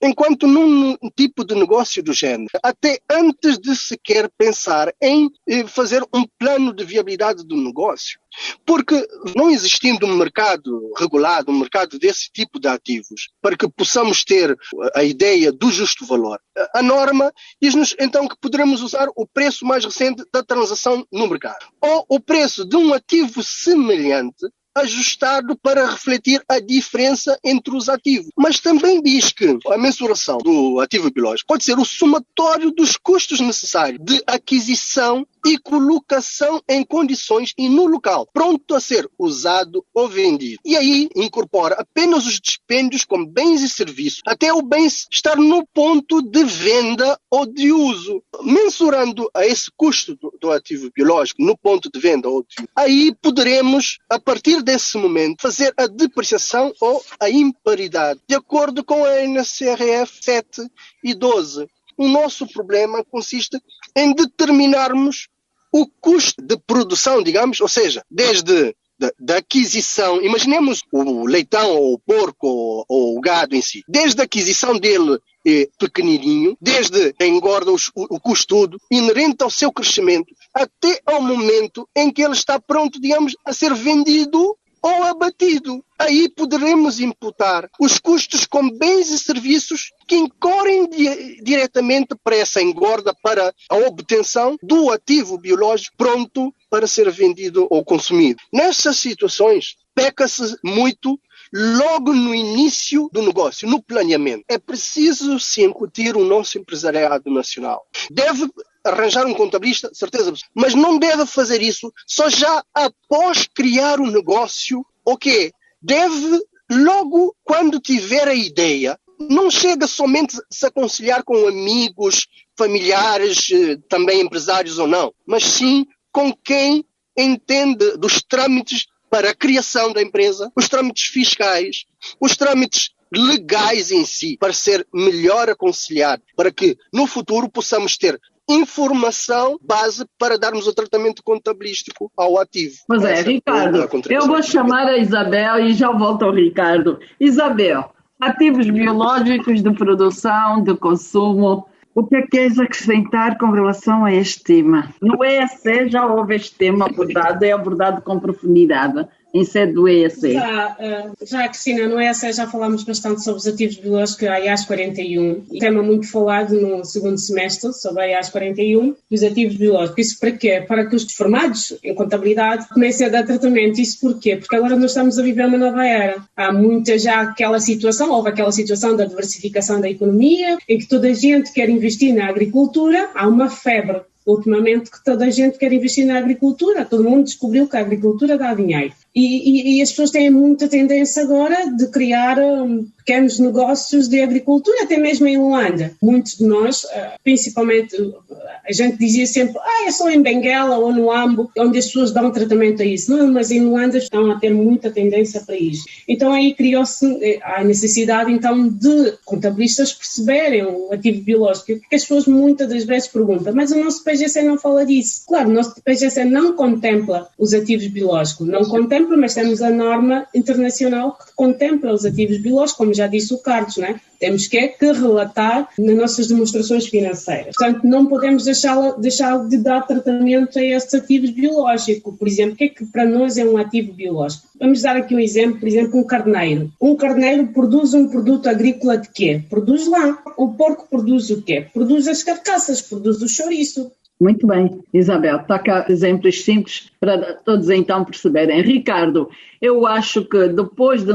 Enquanto num tipo de negócio do género, até antes de sequer pensar em fazer um plano de viabilidade do negócio, porque não existindo um mercado regulado, um mercado desse tipo de ativos, para que possamos ter a ideia do justo valor, a norma diz-nos então que poderemos usar o preço mais recente da transação no mercado, ou o preço de um ativo semelhante ajustado para refletir a diferença entre os ativos. Mas também diz que a mensuração do ativo biológico pode ser o somatório dos custos necessários de aquisição e colocação em condições e no local, pronto a ser usado ou vendido. E aí incorpora apenas os dispêndios como bens e serviços, até o bem estar no ponto de venda ou de uso. Mensurando a esse custo do ativo biológico no ponto de venda ou de uso, aí poderemos, a partir desse momento, fazer a depreciação ou a imparidade, de acordo com a NCRF 7 e 12. O nosso problema consiste em determinarmos o custo de produção, digamos, ou seja, desde da aquisição, imaginemos o leitão ou o porco ou o gado em si, desde a aquisição dele pequenininho, desde a engorda, o custo todo, inerente ao seu crescimento, até ao momento em que ele está pronto, digamos, a ser vendido ou abatido. Aí poderemos imputar os custos com bens e serviços que incorrem diretamente para essa engorda, para a obtenção do ativo biológico pronto para ser vendido ou consumido. Nessas situações, peca-se muito logo no início do negócio, no planeamento. É preciso se incutir o nosso empresariado nacional. Deve arranjar um contabilista, certeza, mas não deve fazer isso só já após criar o negócio. O quê? Deve, logo quando tiver a ideia, não chega somente a se aconselhar com amigos, familiares, também empresários ou não, mas sim com quem entende dos trâmites para a criação da empresa, os trâmites fiscais, os trâmites legais em si, para ser melhor aconselhado, para que no futuro possamos ter informação base para darmos o tratamento contabilístico ao ativo. Pois é, Ricardo, eu vou chamar a Isabel e já volto ao Ricardo. Isabel, ativos biológicos de produção, de consumo, o que é que queres acrescentar com relação a este tema? No EAC já houve este tema abordado, é abordado com profundidade em sede do EAC. Já, Cristina, no EAC já falámos bastante sobre os ativos biológicos, a IAS 41, tema muito falado no segundo semestre sobre a IAS 41 dos ativos biológicos. Isso para quê? Para que os formados em contabilidade comecem a dar tratamento. Isso porquê? Porque agora nós estamos a viver uma nova era. Há muita já aquela situação, houve aquela situação da diversificação da economia, em que toda a gente quer investir na agricultura, há uma febre ultimamente que toda a gente quer investir na agricultura, todo mundo descobriu que a agricultura dá dinheiro. E as pessoas têm muita tendência agora de criar pequenos negócios de agricultura, até mesmo em Luanda. Muitos de nós, principalmente, a gente dizia sempre, é só em Benguela ou no Ambo, onde as pessoas dão tratamento a isso. Não, mas em Luanda estão a ter muita tendência para isso. Então aí criou-se a necessidade, então, de contabilistas perceberem o ativo biológico, porque as pessoas muitas das vezes perguntam, mas o nosso PGC não fala disso. Claro, o nosso PGC não contempla os ativos biológicos, não contempla, mas temos a norma internacional que contempla os ativos biológicos, como já disse o Carlos, né? Temos que relatar nas nossas demonstrações financeiras. Portanto, não podemos deixar de dar tratamento a estes ativos biológicos. Por exemplo, o que é que para nós é um ativo biológico? Vamos dar aqui um exemplo, por exemplo, um carneiro. Um carneiro produz um produto agrícola de quê? Produz lá. O porco produz o quê? Produz as carcaças, produz o chouriço. Muito bem, Isabel, está cá exemplos simples para todos então perceberem. Ricardo, eu acho que depois de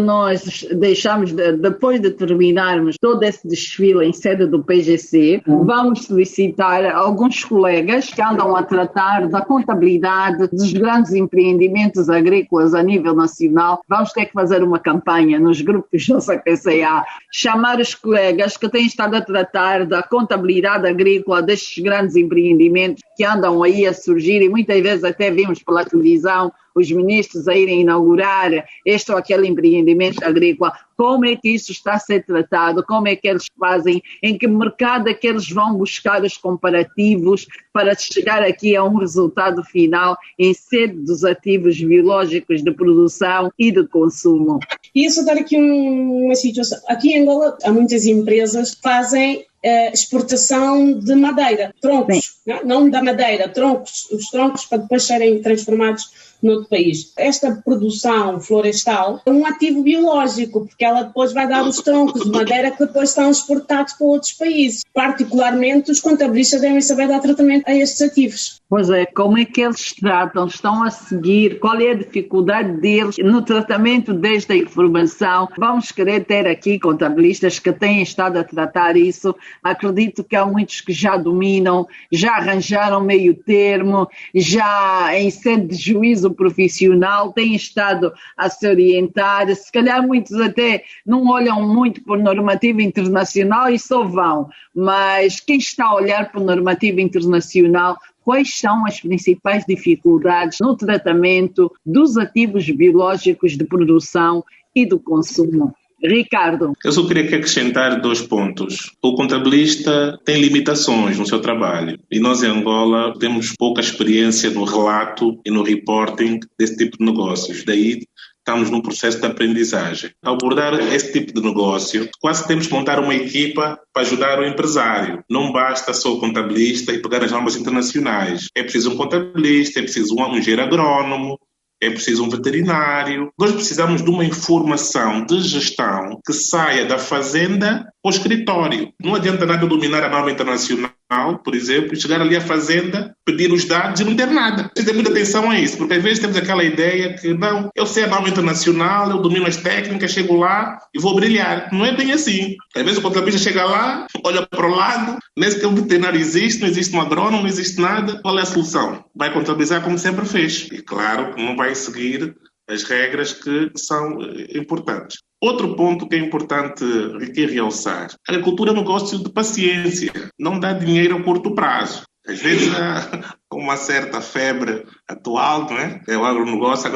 terminarmos todo esse desfile em sede do PGC, vamos solicitar alguns colegas que andam a tratar da contabilidade dos grandes empreendimentos agrícolas a nível nacional. Vamos ter que fazer uma campanha nos grupos do CPCA, chamar os colegas que têm estado a tratar da contabilidade agrícola destes grandes empreendimentos que andam aí a surgir, e muitas vezes até vimos pela televisão os ministros a irem inaugurar este ou aquele empreendimento agrícola. Como é que isso está a ser tratado? Como é que eles fazem? Em que mercado é que eles vão buscar os comparativos para chegar aqui a um resultado final em sede dos ativos biológicos de produção e de consumo? E isso dar aqui uma situação. Aqui em Angola há muitas empresas que fazem exportação de madeira, troncos, não da madeira, troncos, os troncos para depois serem transformados noutro país. Esta produção florestal é um ativo biológico, porque ela depois vai dar os troncos de madeira que depois são exportados para outros países. Particularmente, os contabilistas devem saber dar tratamento a estes ativos. Pois é, como é que eles tratam? Estão a seguir? Qual é a dificuldade deles no tratamento desta informação? Vamos querer ter aqui contabilistas que têm estado a tratar isso. Acredito que há muitos que já dominam, já arranjaram meio termo, já em sede de juízo profissional têm estado a se orientar. Se calhar muitos até não olham muito por normativa internacional e só vão. Mas quem está a olhar por normativa internacional, quais são as principais dificuldades no tratamento dos ativos biológicos de produção e do consumo? Ricardo. Eu só queria acrescentar 2 pontos. O contabilista tem limitações no seu trabalho e nós em Angola temos pouca experiência no relato e no reporting desse tipo de negócios. Daí estamos num processo de aprendizagem. Ao abordar esse tipo de negócio, quase temos que montar uma equipa para ajudar o empresário. Não basta só o contabilista e pegar as normas internacionais. É preciso um contabilista, é preciso um engenheiro agrônomo, é preciso um veterinário. Nós precisamos de uma informação de gestão que saia da fazenda ao escritório. Não adianta nada dominar a norma internacional, por exemplo, e chegar ali à fazenda, pedir os dados e não ter nada. Precisa ter muita atenção a isso, porque às vezes temos aquela ideia que não, eu sei a norma internacional, eu domino as técnicas, chego lá e vou brilhar. Não é bem assim. Às vezes o contabilista chega lá, olha para o lado, nem sequer o veterinário existe, não existe um agrônomo, não existe nada. Qual é a solução? Vai contabilizar como sempre fez. E claro que não vai seguir as regras que são importantes. Outro ponto que é importante aqui realçar: a agricultura é um negócio de paciência, não dá dinheiro a curto prazo. Às vezes há uma certa febre atual, não é? É o agronegócio,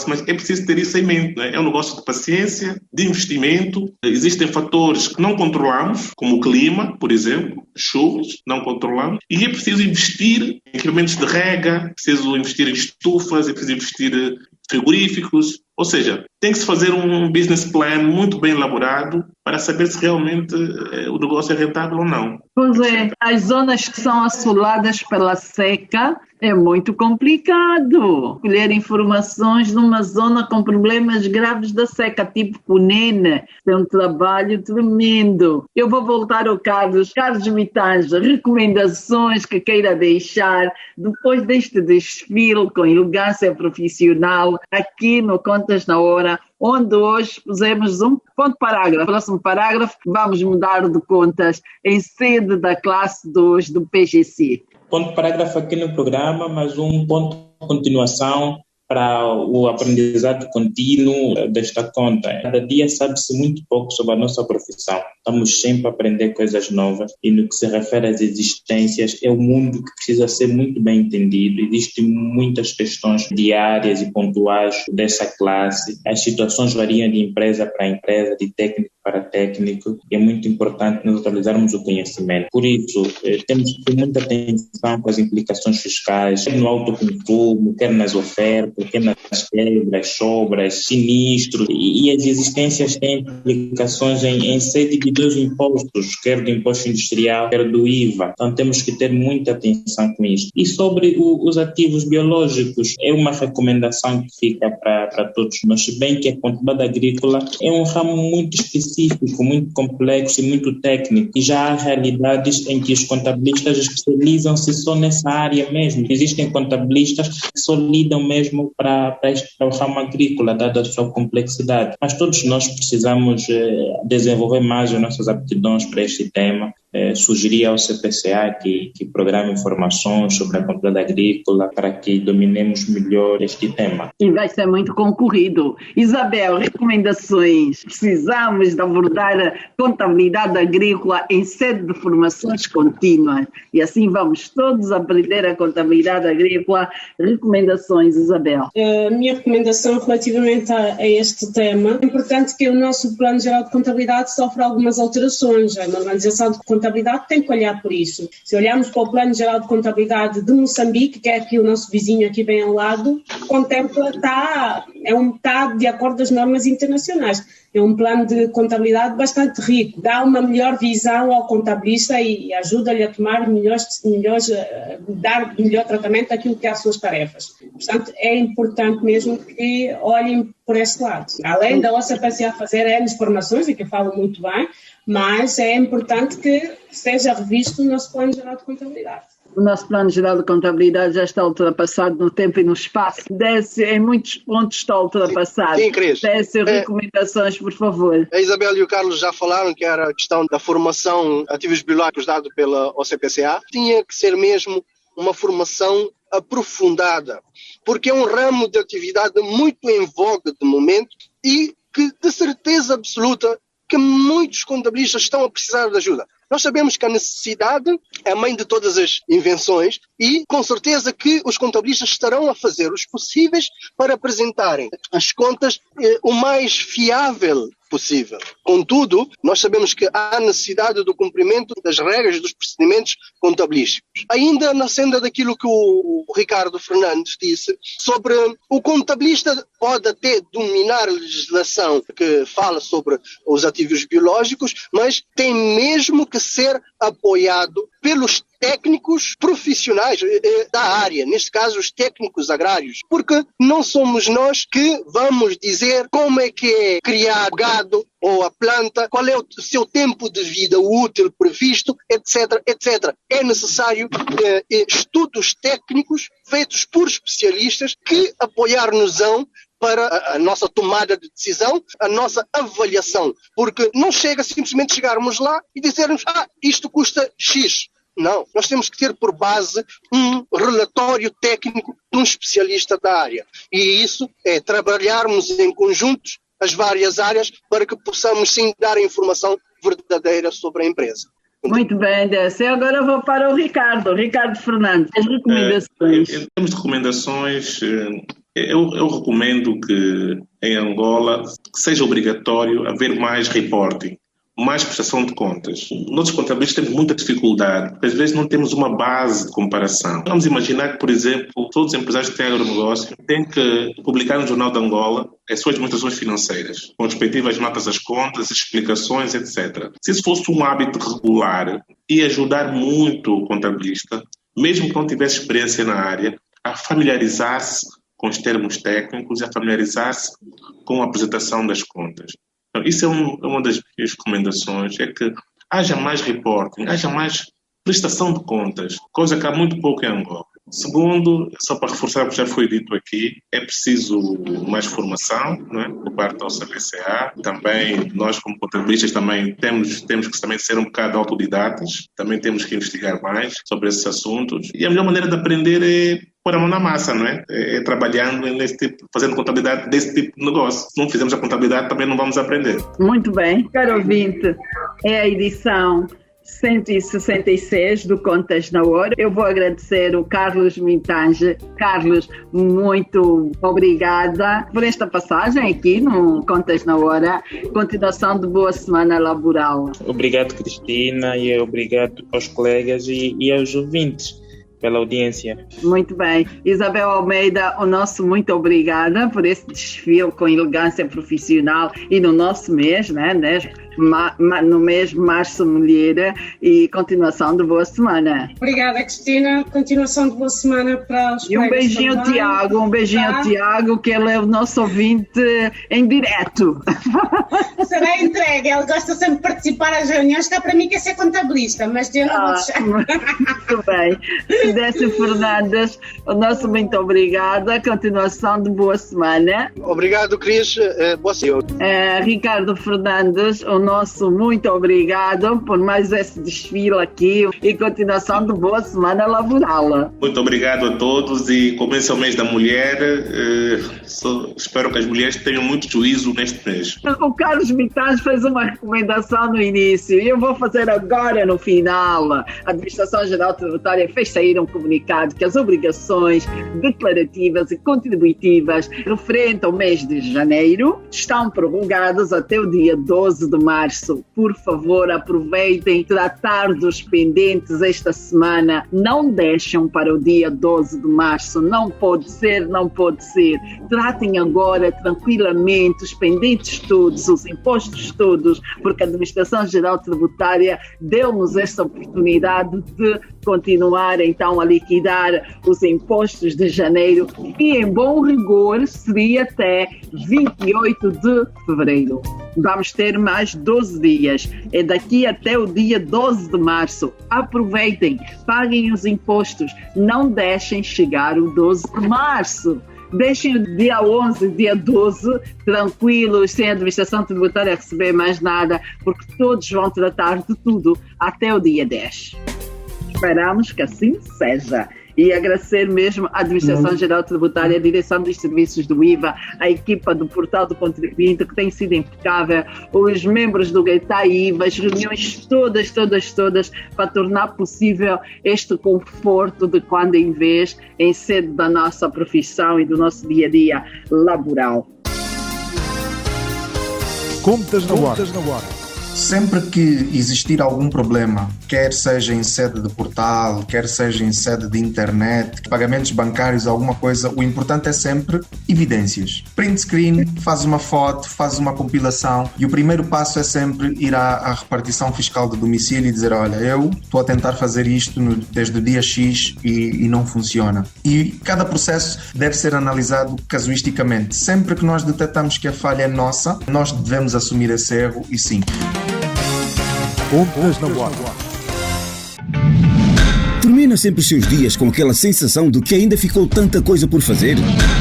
mas é preciso ter isso em mente, não é? É um negócio de paciência, de investimento. Existem fatores que não controlamos, como o clima, por exemplo, chuvas, não controlamos. E é preciso investir em equipamentos de rega, é preciso investir em estufas, é preciso investir em frigoríficos. Ou seja, tem que se fazer um business plan muito bem elaborado para saber se realmente o negócio é rentável ou não. Pois é, as zonas que são assoladas pela seca é muito complicado. Colher informações numa zona com problemas graves da seca, tipo Cunene. É um trabalho tremendo. Eu vou voltar ao Carlos. Carlos Mitanja, recomendações que queira deixar depois deste desfile com elegância profissional aqui no Contas na Hora, onde hoje pusemos um ponto parágrafo. Próximo parágrafo, vamos mudar de contas em sede da classe 2 do PGC. Ponto parágrafo aqui no programa, mas um ponto de continuação para o aprendizado contínuo desta conta. Cada dia sabe-se muito pouco sobre a nossa profissão. Estamos sempre a aprender coisas novas e no que se refere às existências, é um mundo que precisa ser muito bem entendido. Existem muitas questões diárias e pontuais dessa classe. As situações variam de empresa para empresa, de técnico para técnico, e é muito importante nós atualizarmos o conhecimento. Por isso, temos que ter muita atenção com as implicações fiscais, quer no autoconsumo, quer nas ofertas, quer nas quebras, sobras, sinistros, e as existências têm implicações em sede de 2 impostos, quer do imposto industrial, quer do IVA. Então temos que ter muita atenção com isso. E sobre os ativos biológicos, é uma recomendação que fica para todos nós, se bem que a contabilidade agrícola é um ramo muito específico específico, muito complexo e muito técnico. E já há realidades em que os contabilistas especializam-se só nessa área mesmo. Existem contabilistas que só lidam mesmo para o ramo agrícola, dada a sua complexidade. Mas todos nós precisamos desenvolver mais as nossas aptidões para este tema. Sugerir ao CPCA que programe informações sobre a contabilidade agrícola para que dominemos melhor este tema. E vai ser muito concorrido. Isabel, recomendações. Precisamos de abordar a contabilidade agrícola em sede de formações contínuas. E assim vamos todos aprender a contabilidade agrícola. Recomendações, Isabel? A minha recomendação relativamente a este tema, é importante que o nosso Plano Geral de Contabilidade sofra algumas alterações. A normalização de contabilidade tem que olhar por isso. Se olharmos para o Plano Geral de Contabilidade de Moçambique, que é aqui o nosso vizinho aqui bem ao lado, contempla, está de acordo com as normas internacionais. É um plano de contabilidade bastante rico, dá uma melhor visão ao contabilista e ajuda-lhe a tomar dar melhor tratamento daquilo que é as suas tarefas. Portanto, é importante mesmo que olhem por esse lado. Além da OCPCA fazer N formações, e que eu falo muito bem, mas é importante que seja revisto o nosso Plano Geral de Contabilidade. O nosso Plano Geral de Contabilidade já está ultrapassado no tempo e no espaço. Em muitos pontos está ultrapassado. Sim, Cris. Recomendações, por favor. A Isabel e o Carlos já falaram que era a questão da formação ativos biológicos dado pela OCPCA. Tinha que ser mesmo uma formação aprofundada, porque é um ramo de atividade muito em voga de momento e que, de certeza absoluta, que muitos contabilistas estão a precisar de ajuda. Nós sabemos que a necessidade é a mãe de todas as invenções e, com certeza, que os contabilistas estarão a fazer os possíveis para apresentarem as contas o mais fiável possível. Contudo, nós sabemos que há necessidade do cumprimento das regras dos procedimentos contabilísticos. Ainda na senda daquilo que o Ricardo Fernandes disse, sobre o contabilista pode até dominar a legislação que fala sobre os ativos biológicos, mas tem mesmo que ser apoiado pelos técnicos profissionais da área, neste caso os técnicos agrários, porque não somos nós que vamos dizer como é que é criar gado ou a planta, qual é o seu tempo de vida útil previsto, etc, etc. É necessário estudos técnicos feitos por especialistas que apoiar-nos-ão para a nossa tomada de decisão, a nossa avaliação, porque não chega simplesmente chegarmos lá e dizermos, isto custa X. Não, nós temos que ter por base um relatório técnico de um especialista da área. E isso é trabalharmos em conjuntos as várias áreas para que possamos sim dar a informação verdadeira sobre a empresa. Muito bem, Décio. Agora vou para o Ricardo Fernandes. As recomendações. Em termos de recomendações, eu recomendo que em Angola seja obrigatório haver mais reporting, mais prestação de contas. Nós, contabilistas, temos muita dificuldade, porque às vezes não temos uma base de comparação. Vamos imaginar que, por exemplo, todos os empresários que têm agronegócio têm que publicar no Jornal de Angola as suas demonstrações financeiras, com respectivas notas das contas, explicações, etc. Se isso fosse um hábito regular, ia ajudar muito o contabilista, mesmo que não tivesse experiência na área, a familiarizar-se com os termos técnicos e a familiarizar-se com a apresentação das contas. Então, isso é uma das minhas recomendações, é que haja mais reporting, haja mais prestação de contas, coisa que há muito pouco em Angola. Segundo, só para reforçar o que já foi dito aqui, é preciso mais formação, não é? Por parte da OCPCA. Também nós, como contabilistas, também temos que também ser um bocado autodidatas, também temos que investigar mais sobre esses assuntos. E a melhor maneira de aprender é pôr a mão na massa, não é? É trabalhando nesse tipo, fazendo contabilidade desse tipo de negócio. Se não fizermos a contabilidade, também não vamos aprender. Muito bem. Caro ouvinte, é a edição 166 do Contas na Hora. Eu vou agradecer o Carlos Mintange. Carlos, muito obrigada por esta passagem aqui no Contas na Hora. Continuação de boa semana laboral. Obrigado, Cristina, e obrigado aos colegas e aos ouvintes pela audiência. Muito bem. Isabel Almeida, o nosso muito obrigada por esse desfile com elegância profissional e no nosso mês, né? no mês Março Mulher e continuação de boa semana. Obrigada, Cristina. Continuação de boa semana para os E um beijinho ao Tiago, que ele é o nosso ouvinte em direto. Será entregue, ele gosta sempre de participar às reuniões, cá para mim quer ser contabilista, mas eu não vou deixar. Muito bem. Décio Fernandes, o nosso muito obrigada, continuação de boa semana. Obrigado, Cris. Boa semana. Ricardo Fernandes, o nosso muito obrigado por mais esse desfile aqui e continuação de boa semana laboral. Muito obrigado a todos e começa o mês da mulher. Espero que as mulheres tenham muito juízo neste mês. O Carlos Vitães fez uma recomendação no início e eu vou fazer agora no final. A Administração-Geral Tributária fez sair um comunicado que as obrigações declarativas e contributivas referente ao mês de janeiro estão prorrogadas até o dia 12 de março. Por favor, aproveitem tratar dos pendentes esta semana. Não deixem para o dia 12 de março. Não pode ser. Tratem agora tranquilamente os pendentes todos, os impostos todos, porque a Administração-Geral Tributária deu-nos esta oportunidade de continuar então a liquidar os impostos de janeiro e em bom rigor seria até 28 de fevereiro. Vamos ter mais 12 dias. É daqui até o dia 12 de março. Aproveitem, paguem os impostos. Não deixem chegar o 12 de março. Deixem o dia 11, dia 12 tranquilos, sem a Administração Tributária receber mais nada, porque todos vão tratar de tudo até o dia 10. Esperamos que assim seja. E agradecer mesmo à Administração-Geral Tributária, a Direção dos Serviços do IVA, a equipa do Portal do Contribuinte, que tem sido impecável, os membros do Gaitá IVA, as reuniões todas, para tornar possível este conforto de quando em vez, em sede da nossa profissão e do nosso dia-a-dia laboral. Contas na hora. Sempre que existir algum problema, quer seja em sede de portal, quer seja em sede de internet, pagamentos bancários, alguma coisa, o importante é sempre evidências. Print screen, faz uma foto, faz uma compilação e o primeiro passo é sempre ir à repartição fiscal de domicílio e dizer, olha, eu estou a tentar fazer isto desde o dia X e não funciona. E cada processo deve ser analisado casuisticamente. Sempre que nós detectamos que a falha é nossa, nós devemos assumir esse erro e sim. Contas na hora. Termina sempre os seus dias com aquela sensação de que ainda ficou tanta coisa por fazer?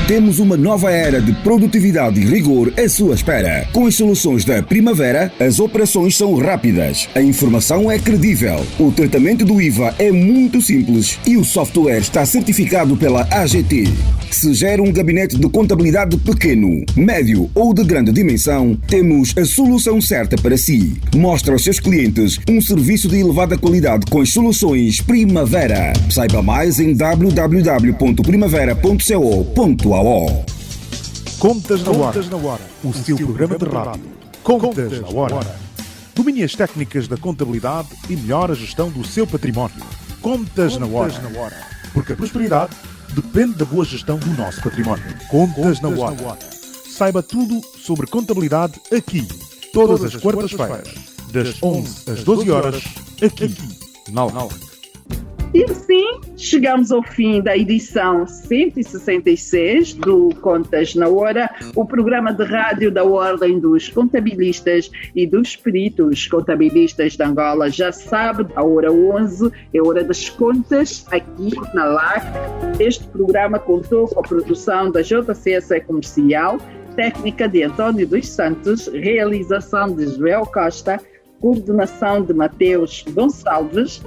Temos uma nova era de produtividade e rigor à sua espera. Com as soluções da Primavera, as operações são rápidas, a informação é credível, o tratamento do IVA é muito simples e o software está certificado pela AGT. Se gera um gabinete de contabilidade pequeno, médio ou de grande dimensão, temos a solução certa para si. Mostra aos seus clientes um serviço de elevada qualidade com as soluções Primavera. Saiba mais em www.primavera.co.ao. Contas na hora. O seu programa de rádio. Contas na hora. Domine as técnicas da contabilidade e melhore a gestão do seu património. Contas na hora. Porque a prosperidade depende da boa gestão do nosso património. Contas na hora. Saiba tudo sobre contabilidade aqui, todas as quartas-feiras, das 11 às 12 horas, aqui, na Authentic. E assim, chegamos ao fim da edição 166 do Contas na Hora, o programa de rádio da Ordem dos Contabilistas e dos Peritos Contabilistas de Angola. Já sabe, a hora 11 é hora das contas aqui na LAC. Este programa contou com a produção da JCS Comercial, técnica de António dos Santos, realização de Joel Costa, coordenação de Mateus Gonçalves,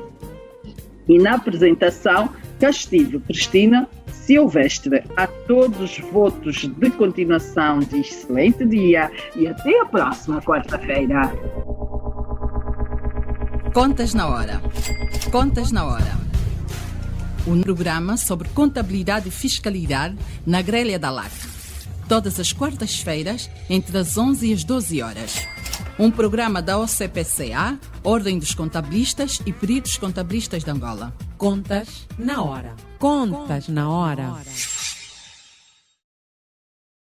e na apresentação, Castilho Cristina Silvestre. A todos votos de continuação de excelente dia e até a próxima quarta-feira. Contas na Hora. Contas na Hora. Um programa sobre contabilidade e fiscalidade na grelha da LAC. Todas as quartas-feiras, entre as 11 e as 12 horas. Um programa da OCPCA, Ordem dos Contabilistas e Peritos Contabilistas de Angola. Contas na Hora. Contas na Hora.